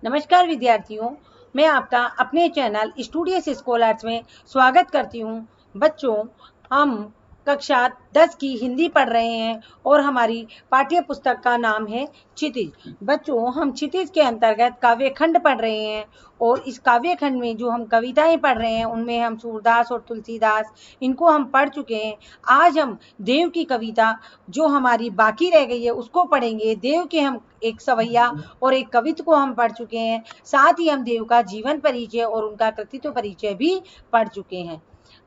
नमस्कार विद्यार्थियों, मैं आपका अपने चैनल स्टूडियस स्कॉलर्स में स्वागत करती हूँ। बच्चों, हम कक्षा 10 की हिंदी पढ़ रहे हैं और हमारी पाठ्य पुस्तक का नाम है क्षितिज। बच्चों, हम क्षितिज के अंतर्गत काव्य खंड पढ़ रहे हैं और इस काव्य खंड में जो हम कविताएं पढ़ रहे हैं उनमें हम सूरदास और तुलसीदास इनको हम पढ़ चुके हैं। आज हम देव की कविता जो हमारी बाकी रह गई है उसको पढ़ेंगे। देव के हम एक सवैया और एक कवित्व को हम पढ़ चुके हैं। साथ ही हम देव का जीवन परिचय और उनका कृतित्व परिचय भी पढ़ चुके हैं।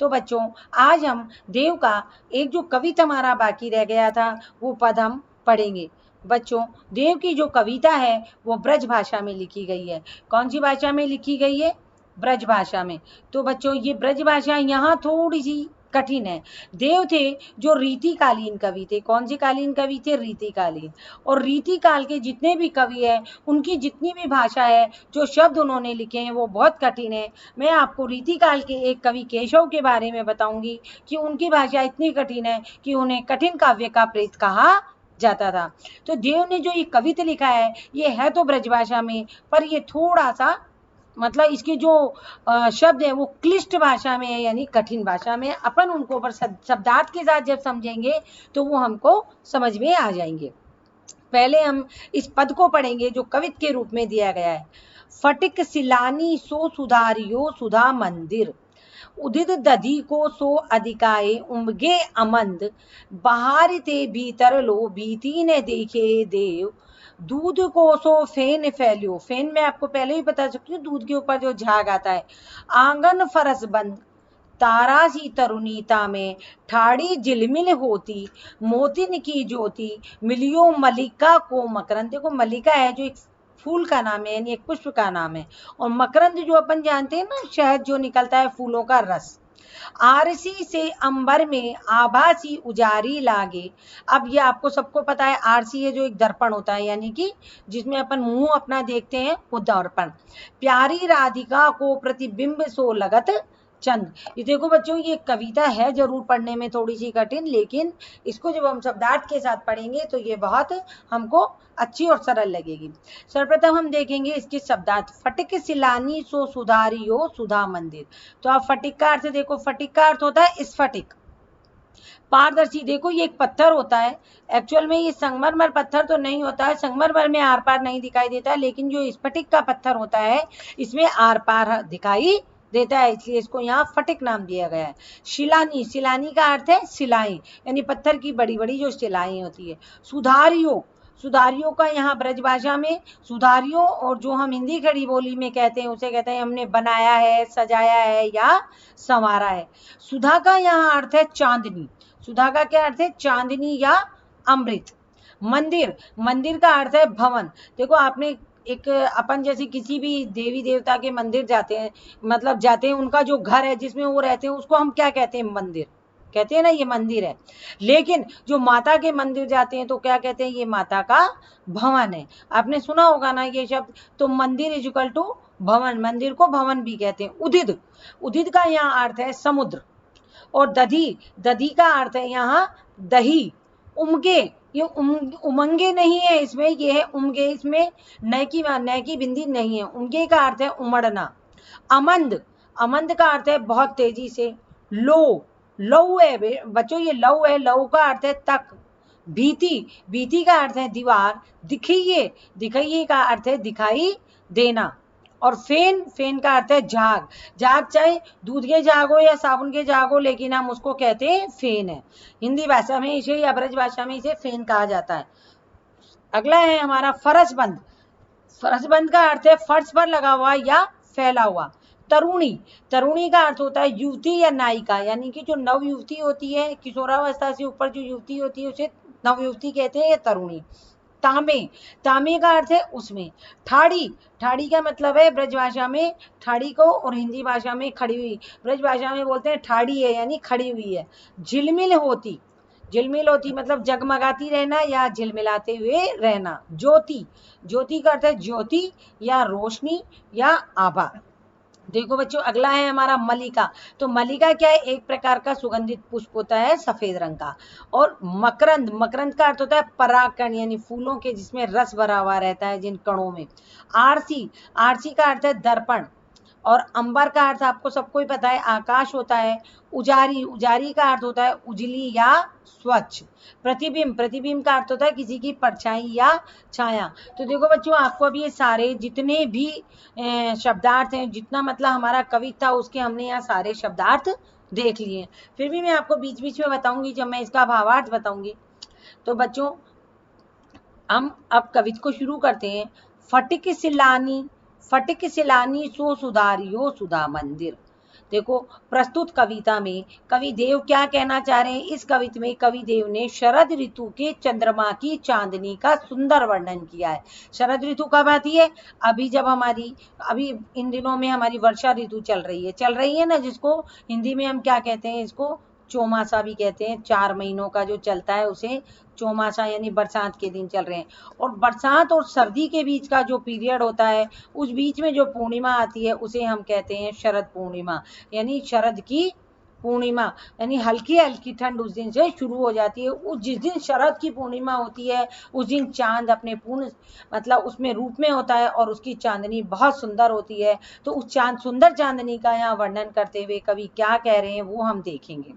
तो बच्चों, आज हम देव का एक जो कविता हमारा बाकी रह गया था वो पद हम पढ़ेंगे। बच्चों, देव की जो कविता है वो ब्रज भाषा में लिखी गई है। कौन सी भाषा में लिखी गई है? ब्रज भाषा में। तो बच्चों, ये ब्रज भाषा यहाँ थोड़ी सी कठिन है। देव थे जो रीतिकालीन कवि थे। कौन से कालीन कवि थे? रीतिकालीन। और रीतिकाल के जितने भी कवि हैं उनकी जितनी भी भाषा है, जो शब्द उन्होंने लिखे हैं वो बहुत कठिन है। मैं आपको रीतिकाल के एक कवि केशव के बारे में बताऊंगी कि उनकी भाषा इतनी कठिन है कि उन्हें कठिन काव्य का प्रेत कहा जाता था। तो देव ने जो ये कविता लिखा है ये है तो ब्रजभाषा में, पर ये थोड़ा सा मतलब इसके जो शब्द है वो क्लिष्ट भाषा में है, यानी कठिन भाषा में। अपन उनको पर शब्दार्थ के साथ जब समझेंगे तो वो हमको समझ में आ जाएंगे। पहले हम इस पद को पढ़ेंगे जो कवित के रूप में दिया गया है। फटिक सिलानी सो सुधारियो सुधा मंदिर, उदित दधि को सो अधिकाए उमगे अमंद, बाहर ते भीतर लो भीति ने देखे देव, दूध को सो फेन फैलियो। फेन में आपको पहले ही बता सकती हूँ, दूध के ऊपर जो झाग आता है। आंगन फरस बंद तारा सी तरुणीता में, ठाड़ी झिलमिल होती मोतिन की ज्योति, मिलियो मलिका को मकरंद। देखो, मलिका है जो एक फूल का नाम है, यानी एक पुष्प का नाम है। और मकरंद जो अपन जानते हैं ना, शहद जो निकलता है फूलों का रस। आरसी से अंबर में आभासी उजारी लागे। अब ये आपको सबको पता है, आरसी है जो एक दर्पण होता है, यानी कि जिसमें अपन मुंह अपना देखते हैं वो दर्पण। प्यारी राधिका को प्रतिबिंब सो लगत चंद। ये देखो बच्चों, ये कविता है जरूर पढ़ने में थोड़ी सी कठिन, लेकिन इसको जब हम शब्दार्थ के साथ पढ़ेंगे तो ये बहुत हमको अच्छी और सरल लगेगी। सर्वप्रथम हम देखेंगे इसके शब्दार्थ। फटिक सिलानी सो सुधारियो सुधा मंदिर। तो आप फटिक का अर्थ देखो, फटिक का अर्थ होता है स्फटिक, पारदर्शी। देखो, ये एक पत्थर होता है। एक्चुअल में ये संगमरमर पत्थर तो नहीं होता है, संगमरमर में आर पार नहीं दिखाई देता है, लेकिन जो स्फटिक का पत्थर होता है इसमें आर पार दिखाई देता है, इसलिए इसको यहाँ फटिक नाम दिया गया है। शिलानी, शिलानी का अर्थ है सिलाई, यानी पत्थर की बड़ी बड़ी जो सिलाई होती है। सुधारियो, सुधारियों का यहाँ ब्रजभाषा में सुधारियों, और जो हम हिंदी खड़ी बोली में कहते हैं उसे कहते हैं हमने बनाया है, सजाया है या संवारा है। सुधा का यहाँ अर्थ है चांदनी। सुधा का क्या अर्थ है? चांदनी या अमृत। मंदिर, मंदिर का अर्थ है भवन। देखो, आपने एक अपन जैसे किसी भी देवी देवता के मंदिर जाते हैं, मतलब जाते हैं, उनका जो घर है जिसमें वो रहते हैं उसको हम क्या कहते हैं? मंदिर कहते हैं ना, ये मंदिर है। लेकिन जो माता के मंदिर जाते हैं तो क्या कहते हैं? ये माता का भवन है। आपने सुना होगा ना ये शब्द। तो मंदिर इज इक्वल टू भवन, मंदिर को भवन भी कहते हैं। उदित, उदित का यहाँ अर्थ है समुद्र। और दधी, दधी का अर्थ है यहाँ दही। उमगे, ये उमंगे नहीं है इसमें, ये है उमगे। इसमें नय की बिंदी नहीं है। उमगे का अर्थ है उमड़ना। अमंद, अमंद का अर्थ है बहुत तेजी से। लो, लौ है बच्चों, ये लौ है, लौ का अर्थ है तक। भीति, भीति का अर्थ है दीवार। दिखिए, दिखिए का अर्थ है दिखाई देना। और फेन, फेन का अर्थ है झाग। झाग चाहे दूध के झाग हो या साबुन के झाग हो, लेकिन हम उसको कहते हैं फेन है। हिंदी भाषा में इसे या ब्रज भाषा में इसे फेन कहा जाता है। अगला है हमारा फरसबंद। फरसबंद का अर्थ है फर्श पर लगा हुआ या फैला हुआ। तरुणी, तरुणी का अर्थ होता है युवती या नायिका, यानी कि जो नव युवती होती है, किशोरावस्था से ऊपर जो युवती होती है उसे नव युवती कहते हैं, या तरुणी। तांबे, तांबे का अर्थ है उसमें। ठाड़ी, ठाड़ी का मतलब है ब्रज भाषा में ठाड़ी को, और हिंदी भाषा में खड़ी हुई। ब्रज भाषा में बोलते हैं ठाड़ी है, यानी खड़ी हुई है। झिलमिल होती, झिलमिल होती मतलब जगमगाती रहना या झिलमिलाते हुए रहना। ज्योति, ज्योति का अर्थ है ज्योति या रोशनी या आभा। देखो बच्चों, अगला है हमारा मल्लिका। तो मल्लिका क्या है? एक प्रकार का सुगंधित पुष्प होता है सफेद रंग का। और मकरंद, मकरंद का अर्थ होता है परागकण, यानी फूलों के जिसमें रस भरा हुआ रहता है जिन कणों में। आरसी, आरसी का अर्थ है दर्पण। और अंबर का अर्थ आपको सबको ही पता है आकाश होता है। उजारी, उजारी का अर्थ होता है उजली या स्वच्छ। प्रतिबिंब, प्रतिबिंब का अर्थ होता है किसी की परछाई या छाया। तो देखो बच्चों, आपको अभी ये सारे जितने भी शब्दार्थ हैं, जितना मतलब हमारा कवि था उसके हमने यहाँ सारे शब्दार्थ देख लिए। फिर भी मैं आपको बीच बीच में बताऊंगी जब मैं इसका भावार्थ बताऊंगी। तो बच्चों, हम अब कविता को शुरू करते हैं। फटिक सिलानी, फटिक सिलानी सो सुधारियो सुधा मंदिर। देखो, प्रस्तुत कविता में कवि देव क्या कहना चाह रहे हैं? इस कविता में कवि देव ने शरद ऋतु के चंद्रमा की चांदनी का सुंदर वर्णन किया है। शरद ऋतु कब आती है? अभी जब हमारी, अभी इन दिनों में हमारी वर्षा ऋतु चल रही है ना, जिसको हिंदी में हम क्या कहते हैं? इसको चौमासा भी कहते हैं। 4 महीनों का जो चलता है उसे चौमासा, यानी बरसात के दिन चल रहे हैं। और बरसात और सर्दी के बीच का जो पीरियड होता है, उस बीच में जो पूर्णिमा आती है उसे हम कहते हैं शरद पूर्णिमा, यानी शरद की पूर्णिमा। यानी हल्की हल्की ठंड उस दिन से शुरू हो जाती है। उस जिस दिन शरद की पूर्णिमा होती है उस दिन चांद अपने पूर्ण मतलब उसमें रूप में होता है और उसकी चांदनी बहुत सुंदर होती है। तो उस सुंदर चांदनी का यहाँ वर्णन करते हुए कवि क्या कह रहे हैं वो हम देखेंगे।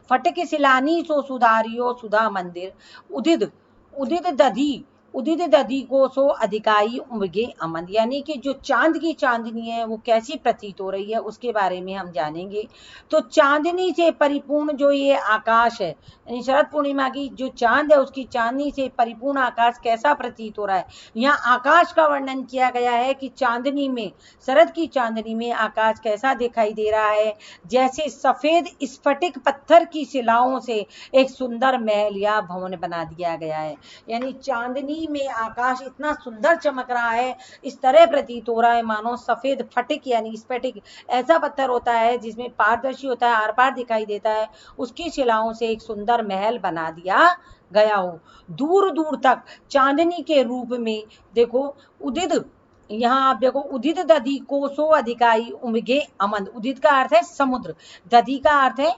फटक सिलानी सो सुधारियो सुधा मंदिर, उदित, उदित दधी, उदित दधी को सो अधिकाई उमगे अमन। यानी कि जो चांद की चांदनी है वो कैसी प्रतीत हो रही है उसके बारे में हम जानेंगे। तो चांदनी से परिपूर्ण जो ये आकाश है, यानी शरद पूर्णिमा की जो चांद है उसकी चांदनी से परिपूर्ण आकाश कैसा प्रतीत हो रहा है। यहाँ आकाश का वर्णन किया गया है कि चांदनी में, शरद की चांदनी में आकाश कैसा दिखाई दे रहा है, जैसे सफेद स्फटिक पत्थर की शिलाओं से एक सुंदर महल या भवन बना दिया गया है। यानी चांदनी में आकाश इतना सुंदर चमक रहा है, इस तरह प्रतीत हो रहा है मानो सफेद फटिक यानी स्फटिक ऐसा पत्थर होता है जिसमें पारदर्शी होता है, आर पार दिखाई देता है, उसकी शिलाओं से एक सुंदर महल बना दिया गया हो। दूर दूर तक चांदनी के रूप में देखो उदित, यहाँ आप देखो उदित दधी कोसो अधिकाई उमगे अमन। उदित का अर्थ है समुद्र, दधी का अर्थ है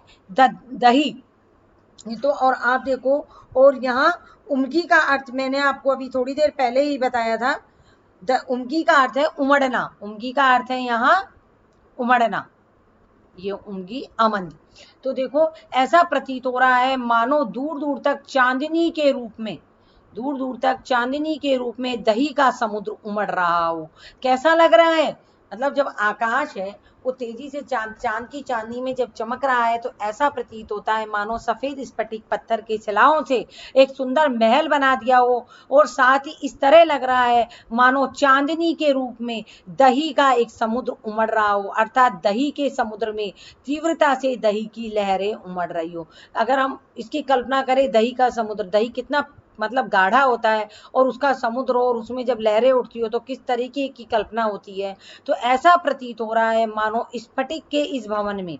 दही। तो और आप देखो, और यहाँ उमगी का अर्थ मैंने आपको अभी थोड़ी देर पहले ही बताया था। उमगी का अर्थ है उमड़ना, उमगी का अर्थ है यहाँ उमड़ना, ये उमगी अमन। तो देखो ऐसा प्रतीत हो रहा है मानो दूर दूर तक चांदनी के रूप में, दूर दूर तक चांदनी के रूप में दही का समुद्र उमड़ रहा हो। कैसा लग रहा है? मतलब जब आकाश है वो तेजी से चांद की चांदनी में जब चमक रहा है तो ऐसा प्रतीत होता है मानो सफेद स्फटिक पत्थर के शिलाओं से एक सुंदर महल बना दिया हो। और साथ ही इस तरह लग रहा है मानो चांदनी के रूप में दही का एक समुद्र उमड़ रहा हो, अर्थात दही के समुद्र में तीव्रता से दही की लहरें उमड़ रही हो। अगर हम इसकी कल्पना करें, दही का समुद्र, दही कितना मतलब गाढ़ा होता है और उसका समुद्र, और उसमें जब लहरें उठती हो तो किस तरीके की कल्पना होती है। तो ऐसा प्रतीत हो रहा है मानो स्फटिक के इस भवन में,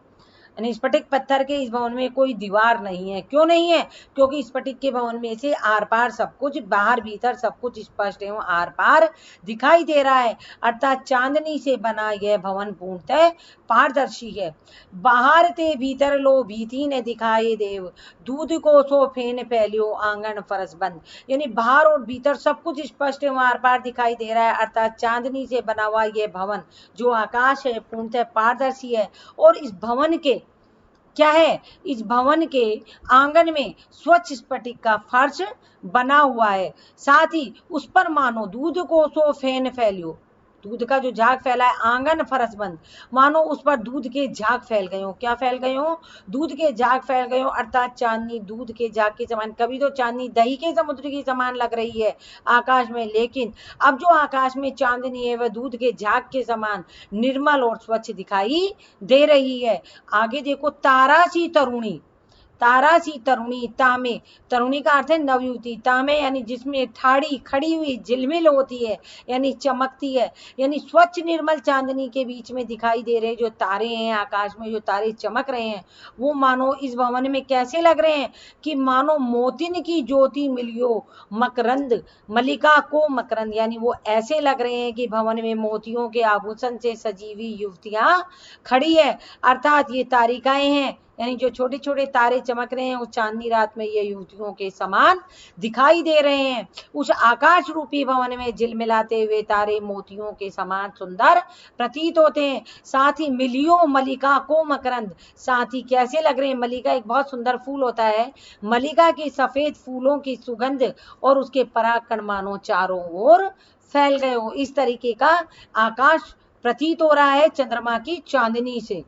यानी स्फटिक पत्थर के इस भवन में कोई दीवार नहीं है। क्यों नहीं है? क्योंकि स्फटिक के भवन में से आर पार सब कुछ, बाहर भीतर सब कुछ स्पष्ट एवं आर पार दिखाई दे रहा है, अर्थात चांदनी से बना यह भवन पूर्णतः पारदर्शी है। बाहर ते भीतर लो भीति ने दिखाए देव, दूध को सो फेन फैलियो आंगन फरस बंद। यानी बाहर और भीतर सब कुछ स्पष्ट एवं आर पार दिखाई दे रहा है, अर्थात चांदनी से बना हुआ यह भवन जो आकाश है पूर्णतः पारदर्शी है। और इस भवन के क्या है? इस भवन के आंगन में स्वच्छ स्फटिक का फर्श बना हुआ है, साथ ही उस पर मानो दूध को सो फेन फैलियो, दूध का जो झाग फैला है, आंगन फरस बंद, मानो उस पर दूध के झाग फैल गए हो। क्या फैल गए हो? दूध के झाग फैल गए हो, अर्थात चांदनी दूध के झाग के समान। कभी तो चांदनी दही के समुद्र की समान लग रही है आकाश में, लेकिन अब जो आकाश में चांदनी है वह दूध के झाग के समान निर्मल और स्वच्छ दिखाई दे रही है। आगे देखो, तारा सी तरुणी, तारासी तरुणी, तामे, तरुणी का अर्थ है नवयुवती, तामे यानी जिसमें ठाड़ी खड़ी हुई झिलमिल होती है यानी चमकती है, यानी स्वच्छ निर्मल चांदनी के बीच में दिखाई दे रहे जो तारे हैं, आकाश में जो तारे चमक रहे हैं, वो मानो इस भवन में कैसे लग रहे हैं कि मानो मोतिन की ज्योति मिलियो मकरंद, मलिका को मकरंद, यानी वो ऐसे लग रहे हैं कि भवन में मोतियों के आभूषण से सजी हुई युवतियां खड़ी है, अर्थात ये तारिकाएं हैं, यानी जो छोटे छोटे तारे चमक रहे हैं उस चांदनी रात में ये युवतियों के समान दिखाई दे रहे हैं। उस आकाश रूपी भवन में झिलमिलाते हुए तारे मोतियों के समान सुंदर प्रतीत होते हैं। साथ ही मिलियो मलिका को मकरंद, साथ ही कैसे लग रहे हैं, मलिका एक बहुत सुंदर फूल होता है, मलिका की सफेद फूलों की सुगंध और उसके परागकण मानो चारों ओर फैल गए हो, इस तरीके का आकाश प्रतीत हो रहा है चंद्रमा की चांदनी से।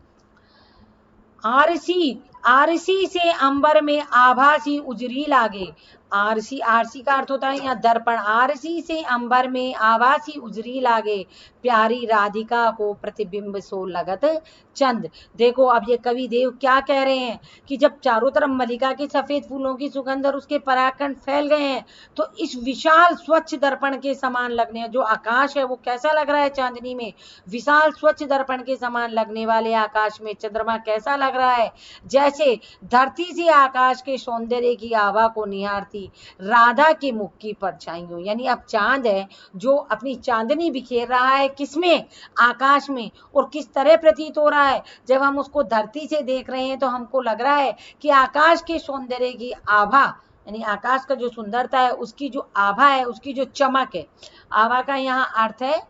आरसी, आरसी से अंबर में आभासी उजरी लागे, आरसी, आरसी का अर्थ होता है यहाँ दर्पण, आरसी से अंबर में आभासी उजरी लागे, प्यारी राधिका को प्रतिबिंब सो लगत चंद। देखो अब ये कवि देव क्या कह रहे हैं कि जब चारों तरफ मलिका के सफेद फूलों की सुगंध और उसके परागकण फैल गए हैं तो इस विशाल स्वच्छ दर्पण के समान लगने, जो आकाश है वो कैसा लग रहा है चांदनी में, विशाल स्वच्छ दर्पण के समान लगने वाले आकाश में चंद्रमा कैसा लग रहा है, जैसे धरती से आकाश के सौंदर्य की आभा को निहारती राधा के मुख की परछाई हो, यानी अब चांद है जो अपनी चांदनी बिखेर रहा है किसमें, आकाश में, और किस तरह प्रतीत हो रहा है, जब हम उसको धरती से देख रहे हैं तो हमको लग रहा है कि आकाश के सौंदर्य की आभा, यानी आकाश का जो सुंदरता है उसकी जो आभा है, उसकी जो चमक है, आभा का यहाँ अर्थ है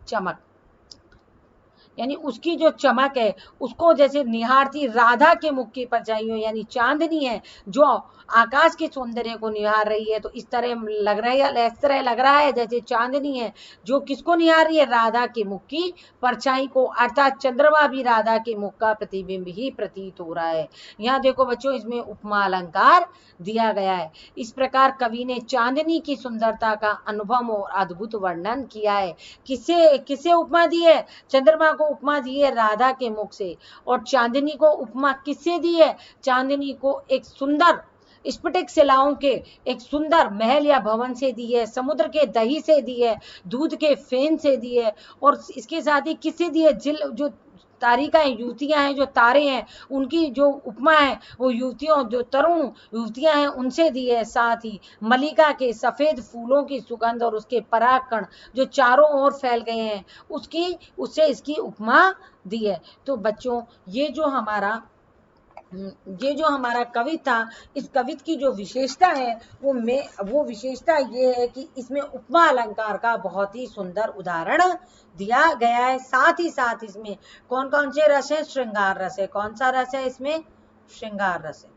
चमक, यानी उसकी जो चमक है उसको जैसे निहारती राधा के मुख की परछाई हो, यानी चांदनी है जो आकाश के सौंदर्य को निहार रही है, तो इस तरह लग रहा है, इस तरह लग रहा है जैसे चांदनी है जो किसको निहार रही है, राधा के मुख की परछाई को, अर्थात चंद्रमा भी राधा के मुख का प्रतिबिंब ही प्रतीत हो रहा है। यहाँ देखो बच्चों इसमें उपमा अलंकार दिया गया है। इस प्रकार कवि ने चांदनी की सुंदरता का अनुभव और अद्भुत वर्णन किया है। किसे किसे उपमा दी है, चंद्रमा को उपमा दी है राधा के मुख से, और चांदनी को उपमा किससे दी है, चांदनी को एक सुंदर स्फटिक शिलाओं के एक सुंदर महल या भवन से दी है, समुद्र के दही से दी है, दूध के फेन से दी है, और इसके साथ ही किससे दी है, जो तारिकाएं युवतियां हैं, जो तारे हैं उनकी जो उपमा है वो युवतियों, जो तरुण युवतियां हैं उनसे दी है। साथ ही मलिका के सफेद फूलों की सुगंध और उसके परागकण जो चारों ओर फैल गए हैं उससे इसकी उपमा दी है। तो बच्चों ये जो हमारा कवि था, इस कवित की जो विशेषता है वो विशेषता ये है कि इसमें उपमा अलंकार का बहुत ही सुंदर उदाहरण दिया गया है। साथ ही साथ इसमें कौन कौन से रस है, श्रृंगार रस है, कौन सा रस है इसमें, श्रृंगार रस है।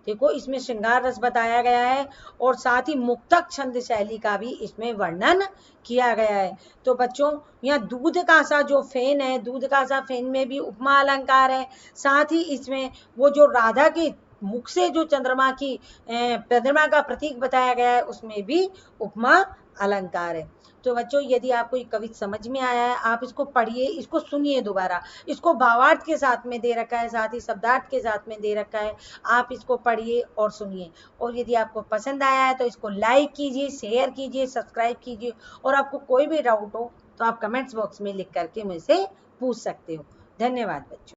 देखो इसमें श्रृंगार रस बताया गया है और साथ ही मुक्तक छंद शैली का भी इसमें वर्णन किया गया है। तो बच्चों यहाँ दूध का सा जो फेन है, दूध का सा फेन में भी उपमा अलंकार है, साथ ही इसमें वो जो राधा के मुख से जो चंद्रमा का प्रतीक बताया गया है उसमें भी उपमा अलंकार है। तो बच्चों यदि आपको ये कविता समझ में आया है, आप इसको पढ़िए, इसको सुनिए दोबारा, इसको भावार्थ के साथ में दे रखा है, साथ ही शब्दार्थ के साथ में दे रखा है, आप इसको पढ़िए और सुनिए। और यदि आपको पसंद आया है तो इसको लाइक कीजिए, शेयर कीजिए, सब्सक्राइब कीजिए, और आपको कोई भी डाउट हो तो आप कमेंट्स बॉक्स में लिख करके मुझसे पूछ सकते हो। धन्यवाद बच्चों।